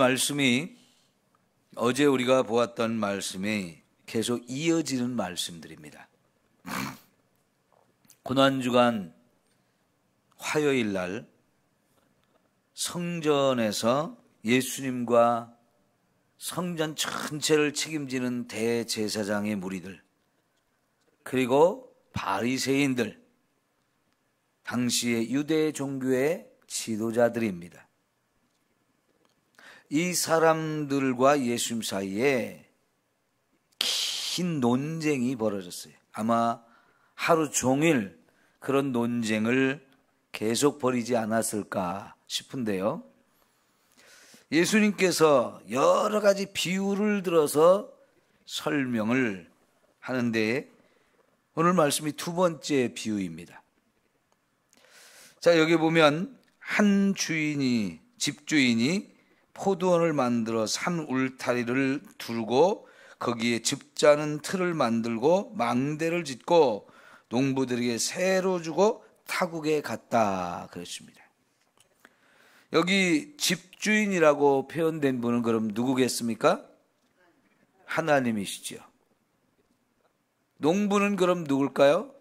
말씀이 어제 우리가 보았던 말씀이 계속 이어지는 말씀들입니다. 고난주간 화요일 날 성전에서 예수님과 성전 전체를 책임지는 대제사장의 무리들, 그리고 바리새인들, 당시의 유대 종교의 지도자들입니다. 이 사람들과 예수님 사이에 긴 논쟁이 벌어졌어요. 아마 하루 종일 그런 논쟁을 계속 벌이지 않았을까 싶은데요. 예수님께서 여러 가지 비유를 들어서 설명을 하는데 오늘 말씀이 두 번째 비유입니다. 자, 여기 보면 한 집주인이 포도원을 만들어 산 울타리를 두르고 거기에 즙자는 틀을 만들고 망대를 짓고 농부들에게 새로 주고 타국에 갔다 그랬습니다. 여기 집주인이라고 표현된 분은 그럼 누구겠습니까? 하나님이시죠. 농부는 그럼 누굴까요?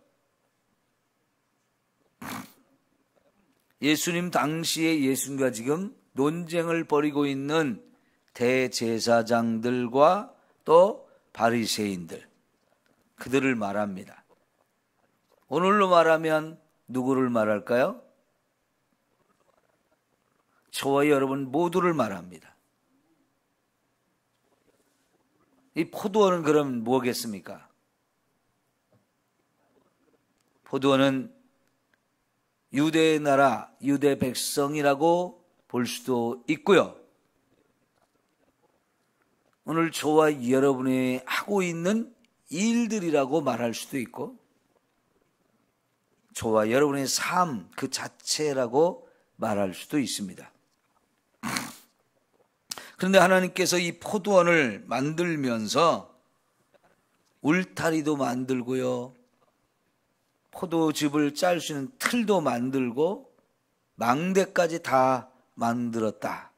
예수님 당시에 예수님과 지금 논쟁을 벌이고 있는 대제사장들과 또 바리새인들, 그들을 말합니다. 오늘로 말하면 누구를 말할까요? 저와 여러분 모두를 말합니다. 이 포도원은 그럼 뭐겠습니까? 포도원은 유대 나라, 유대 백성이라고 볼 수도 있고요. 오늘 저와 여러분이 하고 있는 일들이라고 말할 수도 있고, 저와 여러분의 삶 그 자체라고 말할 수도 있습니다. 그런데 하나님께서 이 포도원을 만들면서 울타리도 만들고요, 포도즙을 짤 수 있는 틀도 만들고 망대까지 다 만들었다.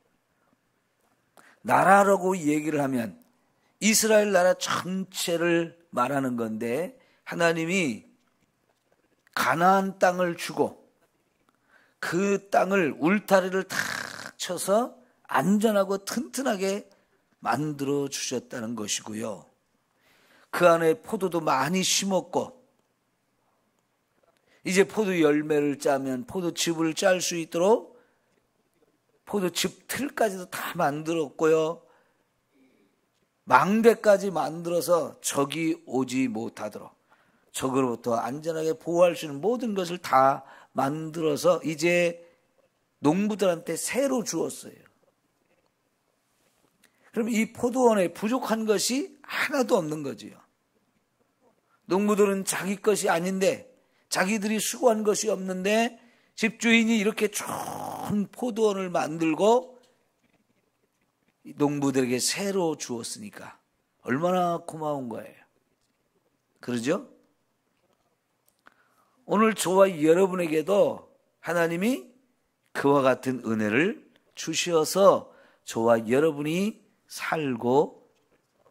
나라라고 얘기를 하면 이스라엘 나라 전체를 말하는 건데, 하나님이 가나안 땅을 주고 그 땅을 울타리를 탁 쳐서 안전하고 튼튼하게 만들어 주셨다는 것이고요. 그 안에 포도도 많이 심었고, 이제 포도 열매를 짜면 포도즙을 짤 수 있도록 포도즙 틀까지도 다 만들었고요. 망대까지 만들어서 적이 오지 못하도록 적으로부터 안전하게 보호할 수 있는 모든 것을 다 만들어서 이제 농부들한테 새로 주었어요. 그럼 이 포도원에 부족한 것이 하나도 없는 거지요. 농부들은 자기 것이 아닌데, 자기들이 수고한 것이 없는데 집주인이 이렇게 좋은 포도원을 만들고 농부들에게 새로 주었으니까 얼마나 고마운 거예요. 그러죠? 오늘 저와 여러분에게도 하나님이 그와 같은 은혜를 주셔서 저와 여러분이 살고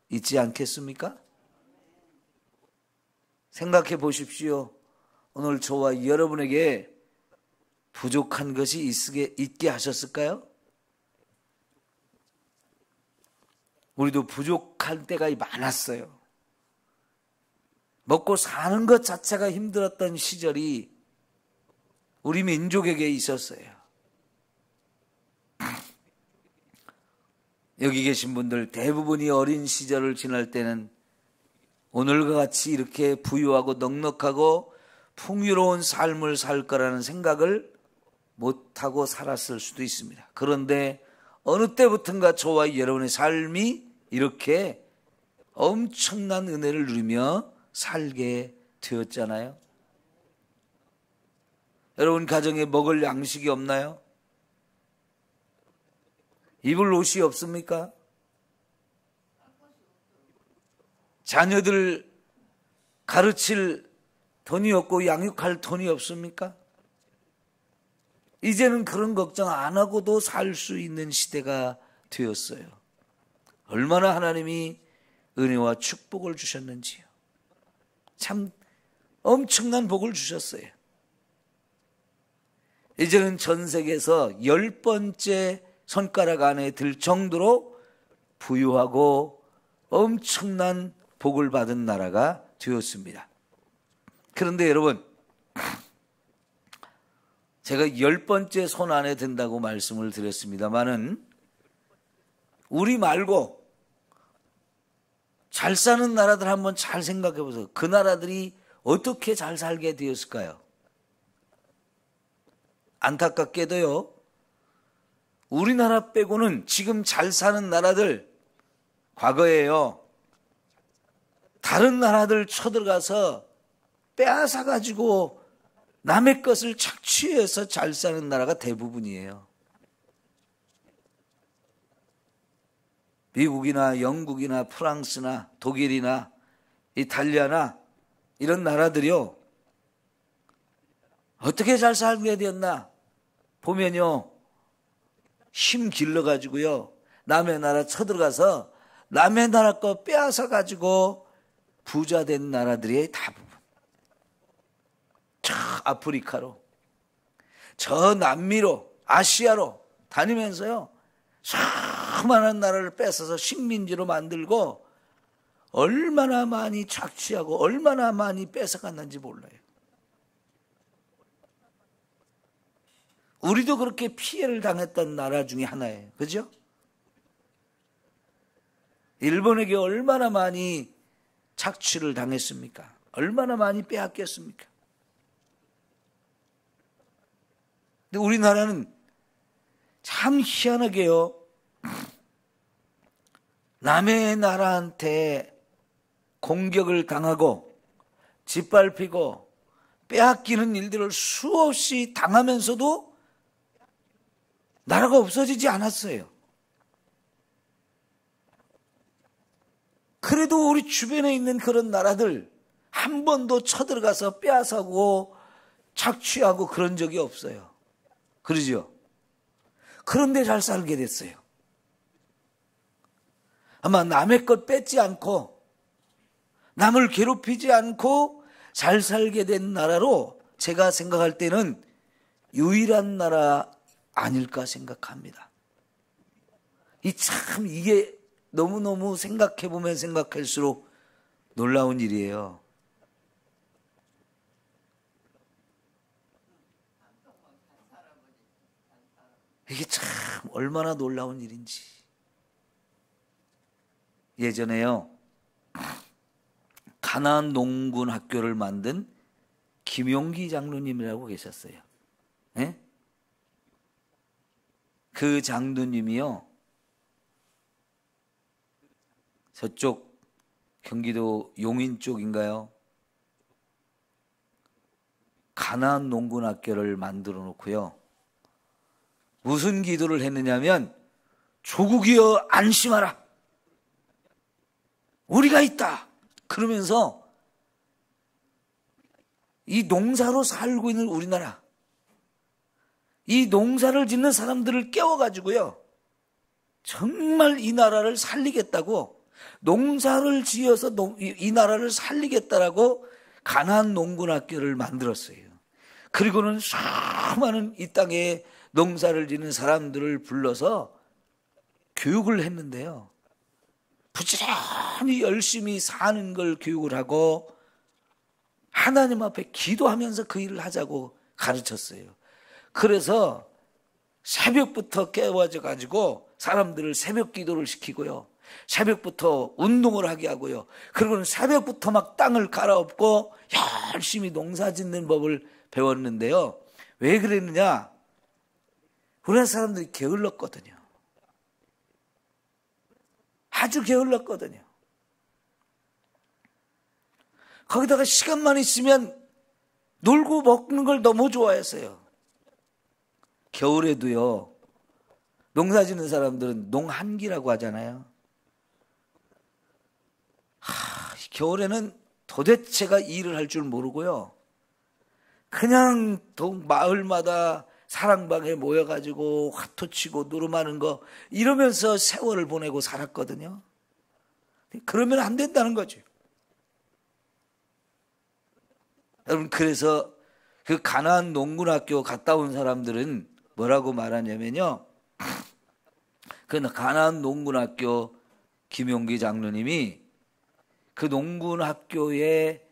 있지 않겠습니까? 생각해 보십시오. 오늘 저와 여러분에게 부족한 것이 있게 하셨을까요? 우리도 부족할 때가 많았어요. 먹고 사는 것 자체가 힘들었던 시절이 우리 민족에게 있었어요. 여기 계신 분들 대부분이 어린 시절을 지날 때는 오늘과 같이 이렇게 부유하고 넉넉하고 풍요로운 삶을 살 거라는 생각을 못하고 살았을 수도 있습니다. 그런데 어느 때부턴가 저와 여러분의 삶이 이렇게 엄청난 은혜를 누리며 살게 되었잖아요. 여러분 가정에 먹을 양식이 없나요? 입을 옷이 없습니까? 자녀들 가르칠 돈이 없고 양육할 돈이 없습니까? 이제는 그런 걱정 안 하고도 살 수 있는 시대가 되었어요. 얼마나 하나님이 은혜와 축복을 주셨는지요. 참 엄청난 복을 주셨어요. 이제는 전 세계에서 10번째 손가락 안에 들 정도로 부유하고 엄청난 복을 받은 나라가 되었습니다. 그런데 여러분, 제가 10번째 손 안에 든다고 말씀을 드렸습니다마는 우리 말고 잘 사는 나라들 한번 잘 생각해 보세요. 그 나라들이 어떻게 잘 살게 되었을까요? 안타깝게도요, 우리나라 빼고는 지금 잘 사는 나라들, 과거에요, 다른 나라들 쳐들어가서 빼앗아가지고 남의 것을 착취해서 잘 사는 나라가 대부분이에요. 미국이나 영국이나 프랑스나 독일이나 이탈리아나 이런 나라들이요, 어떻게 잘 살게 되었나 보면요, 힘 길러가지고요, 남의 나라 쳐들어가서 남의 나라 거 빼앗아가지고 부자 된 나라들이 대부분. 저 아프리카로, 저 남미로, 아시아로 다니면서요, 수많은 나라를 뺏어서 식민지로 만들고 얼마나 많이 착취하고 얼마나 많이 뺏어갔는지 몰라요. 우리도 그렇게 피해를 당했던 나라 중에 하나예요. 그죠? 일본에게 얼마나 많이 착취를 당했습니까? 얼마나 많이 빼앗겼습니까? 근데 우리나라는 참 희한하게요, 남의 나라한테 공격을 당하고 짓밟히고 빼앗기는 일들을 수없이 당하면서도 나라가 없어지지 않았어요. 그래도 우리 주변에 있는 그런 나라들 한 번도 쳐들어가서 빼앗아고 착취하고 그런 적이 없어요. 그러죠? 그런데 잘 살게 됐어요. 아마 남의 것 뺏지 않고 남을 괴롭히지 않고 잘 살게 된 나라로 제가 생각할 때는 유일한 나라 아닐까 생각합니다. 이게 너무너무 생각해보면 생각할수록 놀라운 일이에요. 이게 참 얼마나 놀라운 일인지. 예전에요, 가나안 농군 학교를 만든 김용기 장로님이라고 계셨어요. 네? 그 장로님이요, 저쪽 경기도 용인 쪽인가요? 가나안 농군 학교를 만들어 놓고요, 무슨 기도를 했느냐면, 조국이여 안심하라, 우리가 있다, 그러면서 이 농사로 살고 있는 우리나라, 이 농사를 짓는 사람들을 깨워가지고요, 정말 이 나라를 살리겠다고, 농사를 지어서 이 나라를 살리겠다라고 가나안 농군학교를 만들었어요. 그리고는 수많은 이 땅에 농사를 짓는 사람들을 불러서 교육을 했는데요, 부지런히 열심히 사는 걸 교육을 하고 하나님 앞에 기도하면서 그 일을 하자고 가르쳤어요. 그래서 새벽부터 깨워져 가지고 사람들을 새벽 기도를 시키고요, 새벽부터 운동을 하게 하고요, 그리고는 새벽부터 막 땅을 갈아엎고 열심히 농사 짓는 법을 배웠는데요. 왜 그랬느냐? 우리나라 사람들이 게을렀거든요. 아주 게을렀거든요. 거기다가 시간만 있으면 놀고 먹는 걸 너무 좋아했어요. 겨울에도요, 농사 짓는 사람들은 농한기라고 하잖아요. 겨울에는 도대체가 일을 할 줄 모르고요, 그냥 마을마다 사랑방에 모여가지고 화투 치고 누름하는 거 이러면서 세월을 보내고 살았거든요. 그러면 안 된다는 거죠. 여러분, 그래서 그 가나안 농군학교 갔다 온 사람들은 뭐라고 말하냐면요, 그 가나안 농군학교 김용기 장로님이 그 농군학교에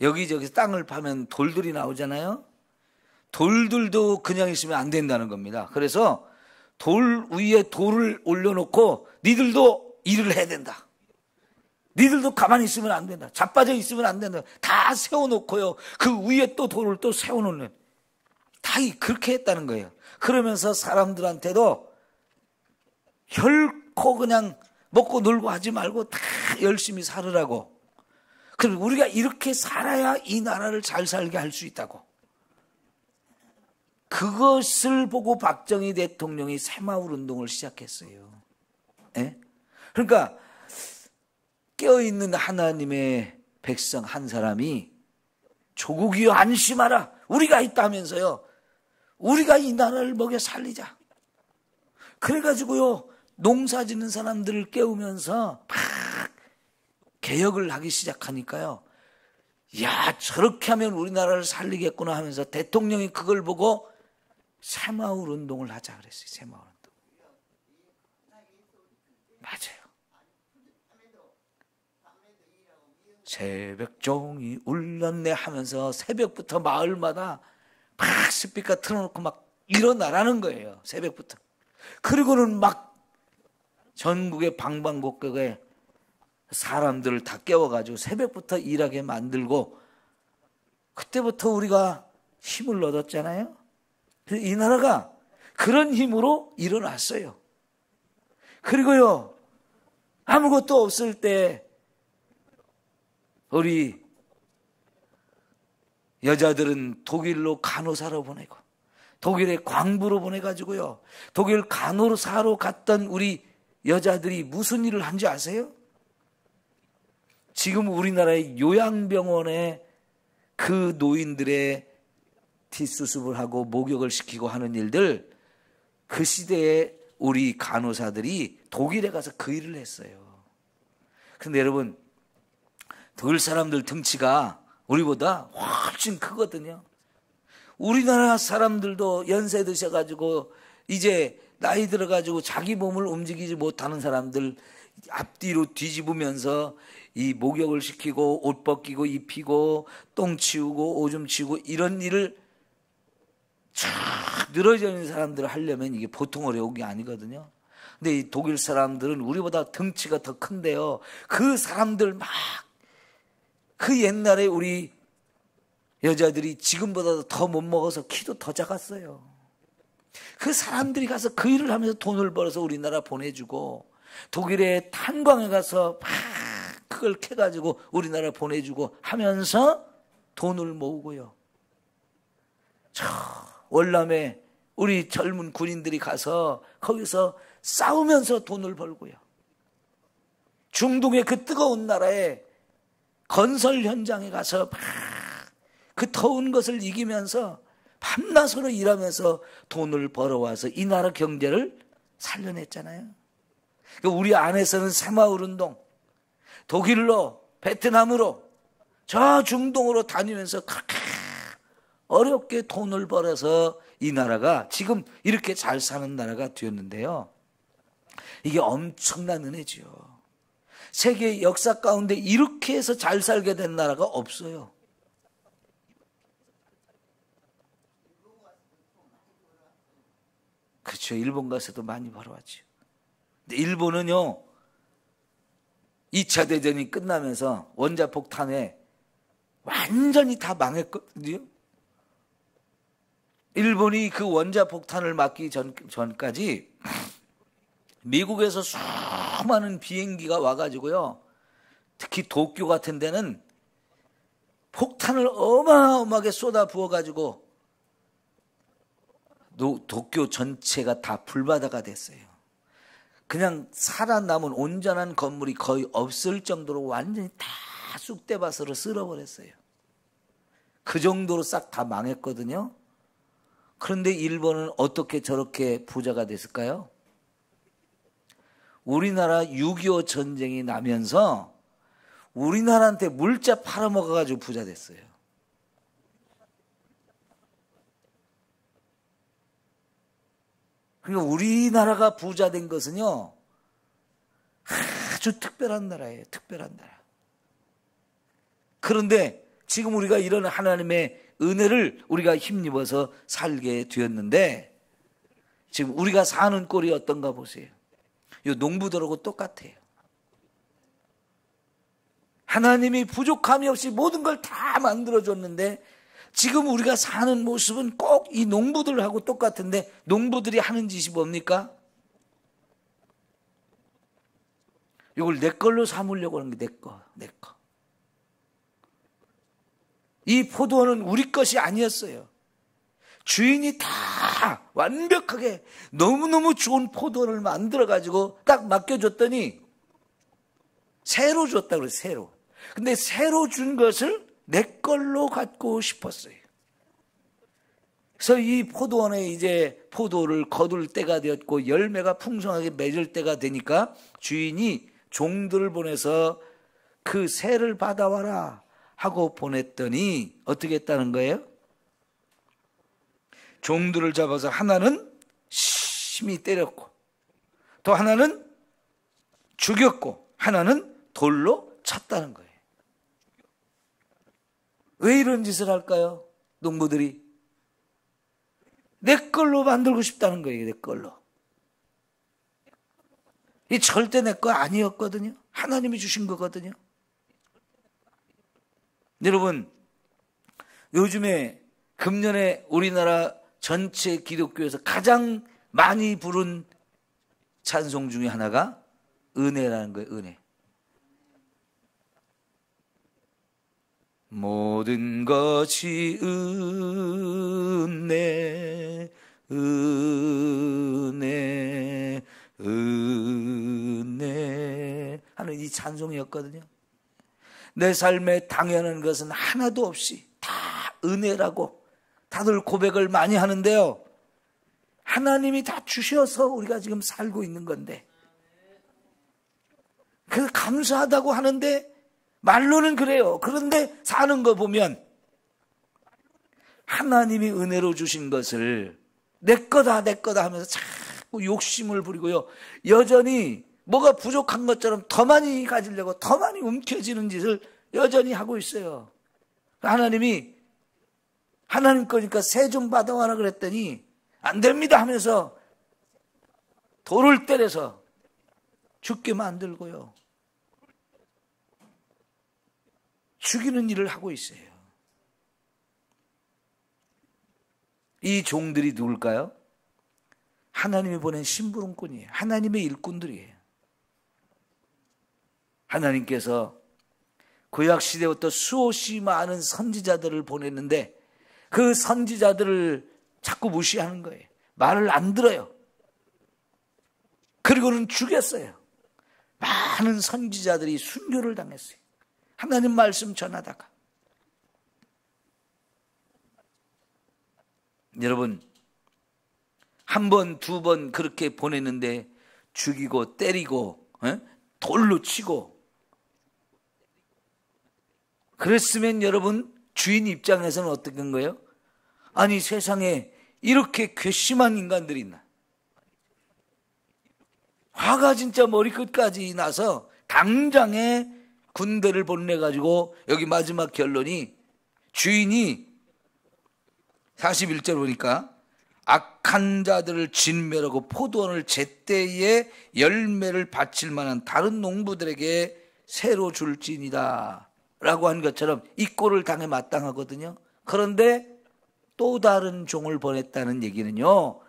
여기저기 땅을 파면 돌들이 나오잖아요. 돌들도 그냥 있으면 안 된다는 겁니다. 그래서 돌 위에 돌을 올려놓고 니들도 일을 해야 된다. 니들도 가만히 있으면 안 된다. 자빠져 있으면 안 된다. 다 세워놓고요, 그 위에 또 돌을 또 세워놓는, 다 그렇게 했다는 거예요. 그러면서 사람들한테도 결코 그냥 먹고 놀고 하지 말고 다 열심히 살으라고. 그럼 우리가 이렇게 살아야 이 나라를 잘 살게 할 수 있다고. 그것을 보고 박정희 대통령이 새마을 운동을 시작했어요. 예? 그러니까 깨어있는 하나님의 백성 한 사람이 조국이여 안심하라, 우리가 있다면서요, 우리가 이 나라를 먹여 살리자. 그래가지고요, 농사 짓는 사람들을 깨우면서 막 개혁을 하기 시작하니까요, 야, 저렇게 하면 우리나라를 살리겠구나 하면서 대통령이 그걸 보고 새마을 운동을 하자 그랬어요. 새마을 운동. 맞아요. 새벽종이 울렸네 하면서 새벽부터 마을마다 막 스피커 틀어놓고 막 일어나라는 거예요. 새벽부터. 그리고는 막 전국의 방방곡곡에 사람들을 다 깨워가지고 새벽부터 일하게 만들고, 그때부터 우리가 힘을 얻었잖아요. 그래서 이 나라가 그런 힘으로 일어났어요. 그리고요, 아무것도 없을 때 우리 여자들은 독일로 간호사로 보내고 독일에 광부로 보내가지고요, 독일 간호사로 갔던 우리 여자들이 무슨 일을 한지 아세요? 지금 우리나라의 요양병원에 그 노인들의 뒷수습을 하고 목욕을 시키고 하는 일들, 그 시대에 우리 간호사들이 독일에 가서 그 일을 했어요. 그런데 여러분, 독일 사람들 등치가 우리보다 훨씬 크거든요. 우리나라 사람들도 연세 드셔가지고 이제 나이 들어가지고 자기 몸을 움직이지 못하는 사람들 앞뒤로 뒤집으면서 이 목욕을 시키고 옷 벗기고 입히고 똥 치우고 오줌 치우고 이런 일을 쫙 늘어져 있는 사람들을 하려면 이게 보통 어려운 게 아니거든요. 근데 이 독일 사람들은 우리보다 등치가 더 큰데요, 그 사람들 막 그 옛날에 우리 여자들이 지금보다 더 못 먹어서 키도 더 작았어요. 그 사람들이 가서 그 일을 하면서 돈을 벌어서 우리나라 보내주고, 독일의 탄광에 가서 막 그걸 캐가지고 우리나라 보내주고 하면서 돈을 모으고요. 저 월남에 우리 젊은 군인들이 가서 거기서 싸우면서 돈을 벌고요. 중동의 그 뜨거운 나라에 건설 현장에 가서 막 그 더운 것을 이기면서 밤낮으로 일하면서 돈을 벌어와서 이 나라 경제를 살려냈잖아요. 우리 안에서는 새마을 운동, 독일로, 베트남으로, 저 중동으로 다니면서 그렇게 어렵게 돈을 벌어서 이 나라가 지금 이렇게 잘 사는 나라가 되었는데요, 이게 엄청난 은혜지요. 세계 역사 가운데 이렇게 해서 잘 살게 된 나라가 없어요. 그렇죠. 일본 가서도 많이 벌어왔죠. 근데 일본은요, 2차 대전이 끝나면서 원자폭탄에 완전히 다 망했거든요. 일본이 그 원자폭탄을 맞기 전까지 미국에서 수많은 비행기가 와가지고요, 특히 도쿄 같은 데는 폭탄을 어마어마하게 쏟아 부어가지고 도쿄 전체가 다 불바다가 됐어요. 그냥 살아남은 온전한 건물이 거의 없을 정도로 완전히 다 쑥대밭으로 쓸어버렸어요. 그 정도로 싹 다 망했거든요. 그런데 일본은 어떻게 저렇게 부자가 됐을까요? 우리나라 6.25 전쟁이 나면서 우리나라한테 물자 팔아먹어가지고 부자 됐어요. 그러니까 우리나라가 부자 된 것은요, 아주 특별한 나라예요. 특별한 나라. 그런데 지금 우리가 이런 하나님의 은혜를 우리가 힘입어서 살게 되었는데, 지금 우리가 사는 꼴이 어떤가 보세요. 이 농부들하고 똑같아요. 하나님이 부족함이 없이 모든 걸 다 만들어줬는데 지금 우리가 사는 모습은 꼭 이 농부들하고 똑같은데, 농부들이 하는 짓이 뭡니까? 이걸 내 걸로 삼으려고 하는 게 내 거, 내 거. 이 포도원은 우리 것이 아니었어요. 주인이 다 완벽하게 너무너무 좋은 포도원을 만들어가지고 딱 맡겨줬더니 새로 줬다고 그래요, 새로. 근데 새로 준 것을 내 걸로 갖고 싶었어요. 그래서 이 포도원에 이제 포도를 거둘 때가 되었고 열매가 풍성하게 맺을 때가 되니까 주인이 종들을 보내서 그 새를 받아와라 하고 보냈더니 어떻게 했다는 거예요? 종들을 잡아서 하나는 심히 때렸고 또 하나는 죽였고 하나는 돌로 쳤다는 거예요. 왜 이런 짓을 할까요? 농부들이 내 걸로 만들고 싶다는 거예요. 내 걸로. 이 절대 내 거 아니었거든요. 하나님이 주신 거거든요. 여러분, 요즘에 금년에 우리나라 전체 기독교에서 가장 많이 부른 찬송 중에 하나가 은혜라는 거예요. 은혜. 모든 것이 은혜, 은혜, 은혜 하는 이 찬송이었거든요. 내 삶에 당연한 것은 하나도 없이 다 은혜라고 다들 고백을 많이 하는데요. 하나님이 다 주셔서 우리가 지금 살고 있는 건데, 그 감사하다고 하는데 말로는 그래요. 그런데 사는 거 보면 하나님이 은혜로 주신 것을 내 거다 내 거다 하면서 자꾸 욕심을 부리고요. 여전히 뭐가 부족한 것처럼 더 많이 가지려고 더 많이 움켜쥐는 짓을 여전히 하고 있어요. 하나님이 하나님 거니까 새 좀 받아와라 그랬더니 안 됩니다 하면서 돌을 때려서 죽게 만들고요. 죽이는 일을 하고 있어요. 이 종들이 누굴까요? 하나님이 보낸 심부름꾼이에요. 하나님의 일꾼들이에요. 하나님께서 구약시대부터 수없이 많은 선지자들을 보냈는데 그 선지자들을 자꾸 무시하는 거예요. 말을 안 들어요. 그리고는 죽였어요. 많은 선지자들이 순교를 당했어요. 하나님 말씀 전하다가. 여러분, 한 번, 두 번 그렇게 보냈는데 죽이고 때리고 돌로 치고 그랬으면 여러분 주인 입장에서는 어떤 거예요? 아니 세상에 이렇게 괘씸한 인간들이 있나? 화가 진짜 머리끝까지 나서 당장에 군대를 보내가지고 여기 마지막 결론이 주인이 41절 보니까 악한 자들을 진멸하고 포도원을 제때에 열매를 바칠 만한 다른 농부들에게 새로 줄지니라 라고 한 것처럼 이 꼴을 당해 마땅하거든요. 그런데 또 다른 종을 보냈다는 얘기는요,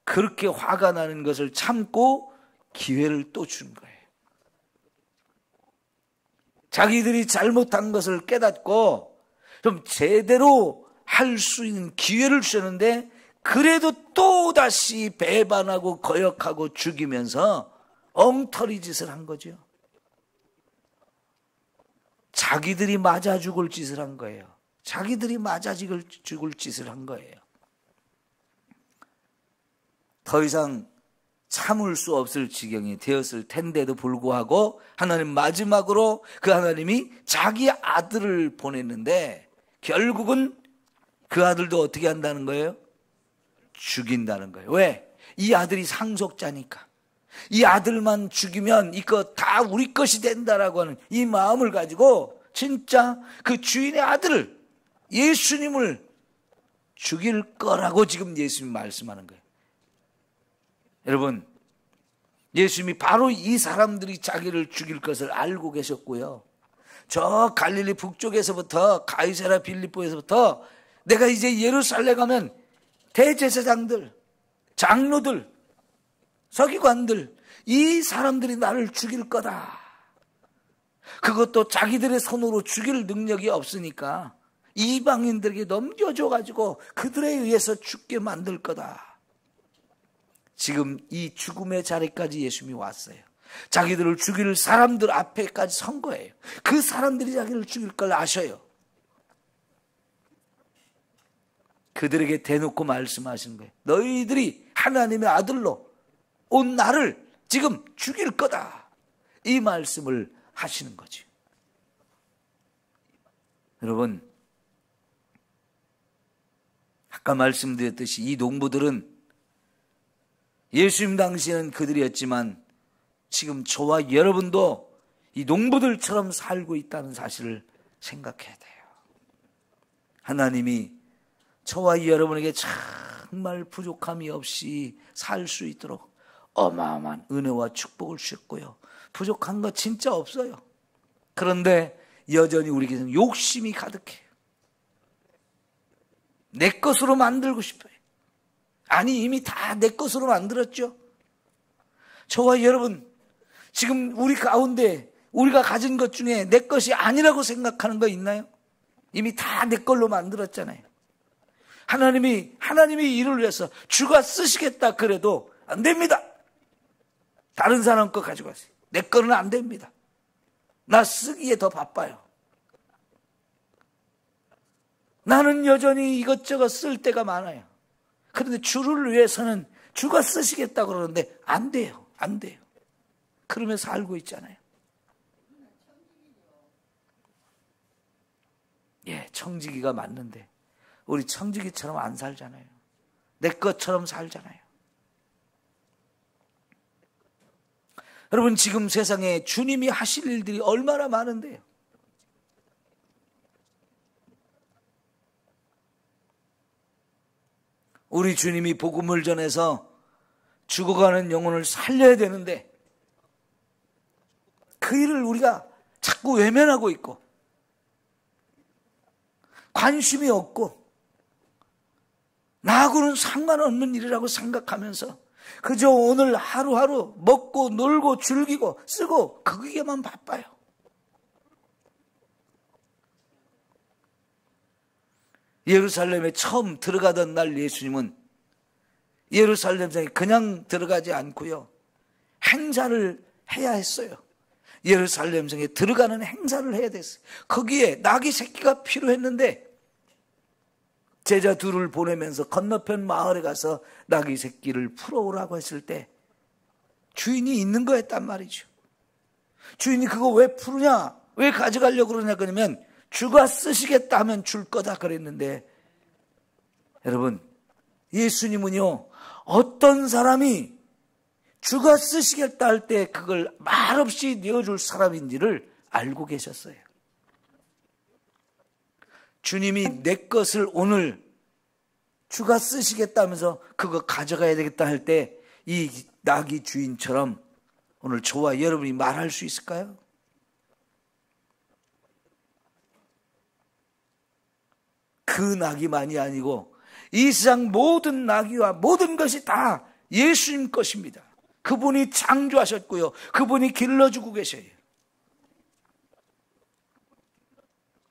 그렇게 화가 나는 것을 참고 기회를 또 준 거예요. 자기들이 잘못한 것을 깨닫고 좀 제대로 할 수 있는 기회를 주셨는데 그래도 또다시 배반하고 거역하고 죽이면서 엉터리 짓을 한 거죠. 자기들이 맞아 죽을 짓을 한 거예요. 자기들이 맞아 죽을 짓을 한 거예요. 더 이상 참을 수 없을 지경이 되었을 텐데도 불구하고 하나님 마지막으로 그 하나님이 자기 아들을 보냈는데 결국은 그 아들도 어떻게 한다는 거예요? 죽인다는 거예요. 왜? 이 아들이 상속자니까. 이 아들만 죽이면 이거 다 우리 것이 된다라고 하는 이 마음을 가지고 진짜 그 주인의 아들을, 예수님을 죽일 거라고 지금 예수님이 말씀하는 거예요. 여러분, 예수님이 바로 이 사람들이 자기를 죽일 것을 알고 계셨고요. 저 갈릴리 북쪽에서부터 가이사랴 빌립보에서부터 내가 이제 예루살렘 가면 대제사장들, 장로들, 서기관들, 이 사람들이 나를 죽일 거다. 그것도 자기들의 손으로 죽일 능력이 없으니까 이방인들에게 넘겨줘가지고 그들에 의해서 죽게 만들 거다. 지금 이 죽음의 자리까지 예수님이 왔어요. 자기들을 죽일 사람들 앞에까지 선 거예요. 그 사람들이 자기를 죽일 걸 아셔요. 그들에게 대놓고 말씀하시는 거예요. 너희들이 하나님의 아들로 온 나를 지금 죽일 거다. 이 말씀을 하시는 거죠. 여러분, 아까 말씀드렸듯이 이 농부들은 예수님 당시에는 그들이었지만 지금 저와 여러분도 이 농부들처럼 살고 있다는 사실을 생각해야 돼요. 하나님이 저와 여러분에게 정말 부족함이 없이 살 수 있도록 어마어마한 은혜와 축복을 주셨고요. 부족한 거 진짜 없어요. 그런데 여전히 우리에게는 욕심이 가득해요. 내 것으로 만들고 싶어요. 아니, 이미 다 내 것으로 만들었죠. 저와 여러분, 지금 우리 가운데 우리가 가진 것 중에 내 것이 아니라고 생각하는 거 있나요? 이미 다 내 걸로 만들었잖아요. 하나님이 일을 위해서 주가 쓰시겠다 그래도 안 됩니다. 다른 사람 거 가져가세요. 내 거는 안 됩니다. 나 쓰기에 더 바빠요. 나는 여전히 이것저것 쓸 때가 많아요. 그런데 주를 위해서는 주가 쓰시겠다 그러는데 안 돼요. 안 돼요. 그러면서 살고 있잖아요. 예, 청지기가 맞는데 우리 청지기처럼 안 살잖아요. 내 것처럼 살잖아요. 여러분, 지금 세상에 주님이 하실 일들이 얼마나 많은데요. 우리 주님이 복음을 전해서 죽어가는 영혼을 살려야 되는데 그 일을 우리가 자꾸 외면하고 있고 관심이 없고 나하고는 상관없는 일이라고 생각하면서 그저 오늘 하루하루 먹고 놀고 즐기고 쓰고 거기에만 바빠요. 예루살렘에 처음 들어가던 날 예수님은 예루살렘성에 그냥 들어가지 않고요. 행사를 해야 했어요. 예루살렘성에 들어가는 행사를 해야 됐어요. 거기에 나귀 새끼가 필요했는데 제자 둘을 보내면서 건너편 마을에 가서 나귀 새끼를 풀어오라고 했을 때 주인이 있는 거였단 말이죠. 주인이 그거 왜 풀으냐? 왜 가져가려고 그러냐? 그러면 주가 쓰시겠다 하면 줄 거다 그랬는데 여러분, 예수님은요, 어떤 사람이 주가 쓰시겠다 할 때 그걸 말없이 내어줄 사람인지를 알고 계셨어요. 주님이 내 것을 오늘 주가 쓰시겠다 하면서 그거 가져가야 되겠다 할 때 이 나귀 주인처럼 오늘 저와 여러분이 말할 수 있을까요? 그 나귀만이 아니고 이 세상 모든 나귀와 모든 것이 다 예수님 것입니다. 그분이 창조하셨고요. 그분이 길러주고 계셔요.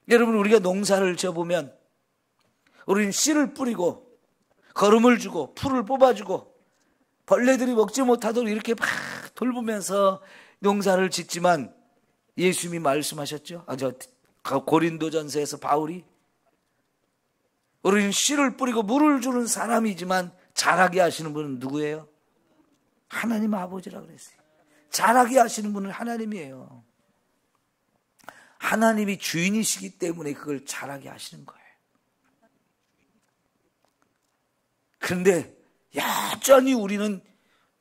여러분, 우리가 농사를 져보면 우리는 씨를 뿌리고 거름을 주고 풀을 뽑아주고 벌레들이 먹지 못하도록 이렇게 막 돌보면서 농사를 짓지만 예수님이 말씀하셨죠. 고린도전서에서 바울이 우리는 씨를 뿌리고 물을 주는 사람이지만 잘하게 하시는 분은 누구예요? 하나님 아버지라고 그랬어요. 잘하게 하시는 분은 하나님이에요. 하나님이 주인이시기 때문에 그걸 잘하게 하시는 거예요. 그런데 여전히 우리는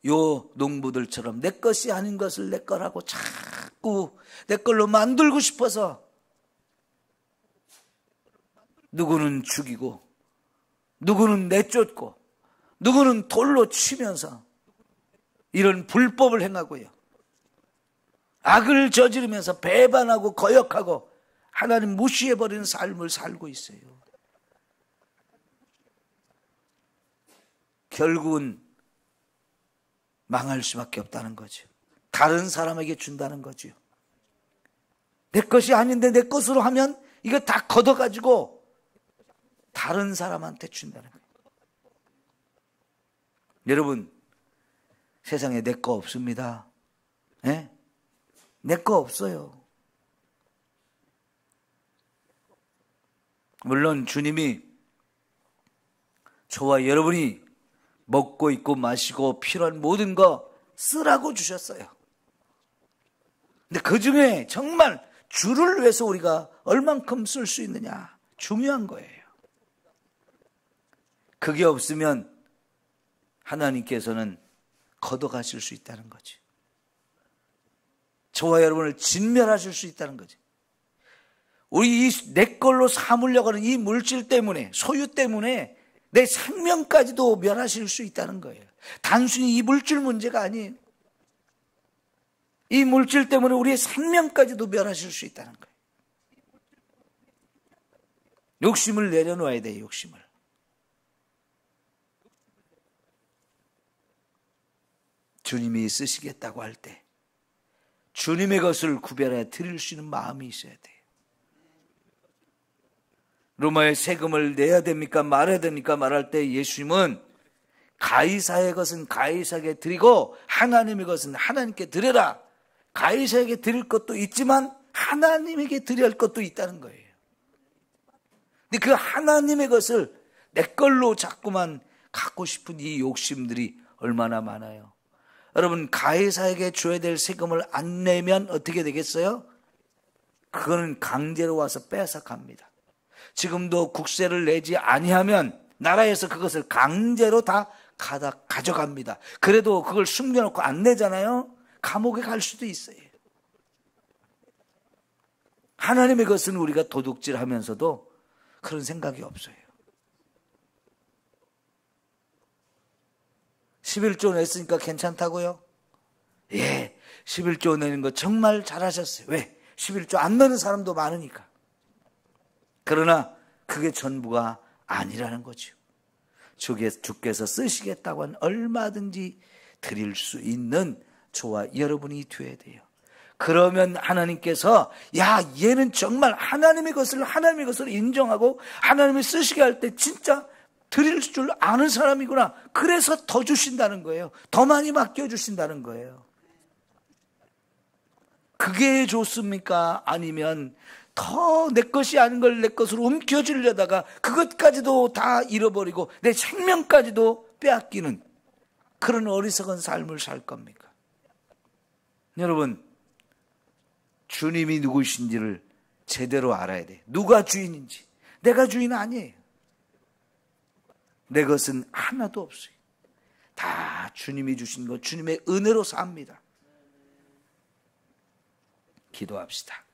요 농부들처럼 내 것이 아닌 것을 내 거라고 자꾸 내 걸로 만들고 싶어서 누구는 죽이고 누구는 내쫓고 누구는 돌로 치면서 이런 불법을 행하고요. 악을 저지르면서 배반하고 거역하고 하나님 무시해버리는 삶을 살고 있어요. 결국은 망할 수밖에 없다는 거죠. 다른 사람에게 준다는 거죠. 내 것이 아닌데 내 것으로 하면 이거 다 걷어가지고 다른 사람한테 준다는 거예요. 여러분, 세상에 내 거 없습니다. 네? 내 거 없어요. 물론 주님이 저와 여러분이 먹고 입고 마시고 필요한 모든 거 쓰라고 주셨어요. 근데 그 중에 정말 주를 위해서 우리가 얼만큼 쓸 수 있느냐 중요한 거예요. 그게 없으면 하나님께서는 걷어가실 수 있다는 거죠. 저와 여러분을 진멸하실 수 있다는 거죠. 우리 내 걸로 삼으려고 하는 이 물질 때문에, 소유 때문에 내 생명까지도 멸하실 수 있다는 거예요. 단순히 이 물질 문제가 아니에요. 이 물질 때문에 우리의 생명까지도 멸하실 수 있다는 거예요. 욕심을 내려놓아야 돼요. 욕심을. 주님이 쓰시겠다고 할 때 주님의 것을 구별해 드릴 수 있는 마음이 있어야 돼요. 로마의 세금을 내야 됩니까? 말아야 됩니까? 말할 때 예수님은 가이사의 것은 가이사에게 드리고 하나님의 것은 하나님께 드려라. 가이사에게 드릴 것도 있지만 하나님에게 드려야 할 것도 있다는 거예요. 근데 그 하나님의 것을 내 걸로 자꾸만 갖고 싶은 이 욕심들이 얼마나 많아요. 여러분, 가이사에게 줘야 될 세금을 안 내면 어떻게 되겠어요? 그거는 강제로 와서 뺏어갑니다. 지금도 국세를 내지 아니하면 나라에서 그것을 강제로 다 가져갑니다. 그래도 그걸 숨겨놓고 안 내잖아요. 감옥에 갈 수도 있어요. 하나님의 것은 우리가 도둑질하면서도 그런 생각이 없어요. 11조 냈으니까 괜찮다고요? 예, 11조 내는 거 정말 잘하셨어요. 왜? 11조 안 내는 사람도 많으니까. 그러나 그게 전부가 아니라는 거죠. 주께서 쓰시겠다고 하면 얼마든지 드릴 수 있는 저와 여러분이 되어야 돼요. 그러면 하나님께서 야, 얘는 정말 하나님의 것을 인정하고 하나님이 쓰시게 할 때 진짜 드릴 줄 아는 사람이구나. 그래서 더 주신다는 거예요. 더 많이 맡겨주신다는 거예요. 그게 좋습니까? 아니면 더 내 것이 아닌 걸 내 것으로 움켜쥐려다가 그것까지도 다 잃어버리고 내 생명까지도 빼앗기는 그런 어리석은 삶을 살 겁니까? 여러분, 주님이 누구신지를 제대로 알아야 돼요. 누가 주인인지. 내가 주인 아니에요. 내 것은 하나도 없어요. 다 주님이 주신 것, 주님의 은혜로 삽니다. 기도합시다.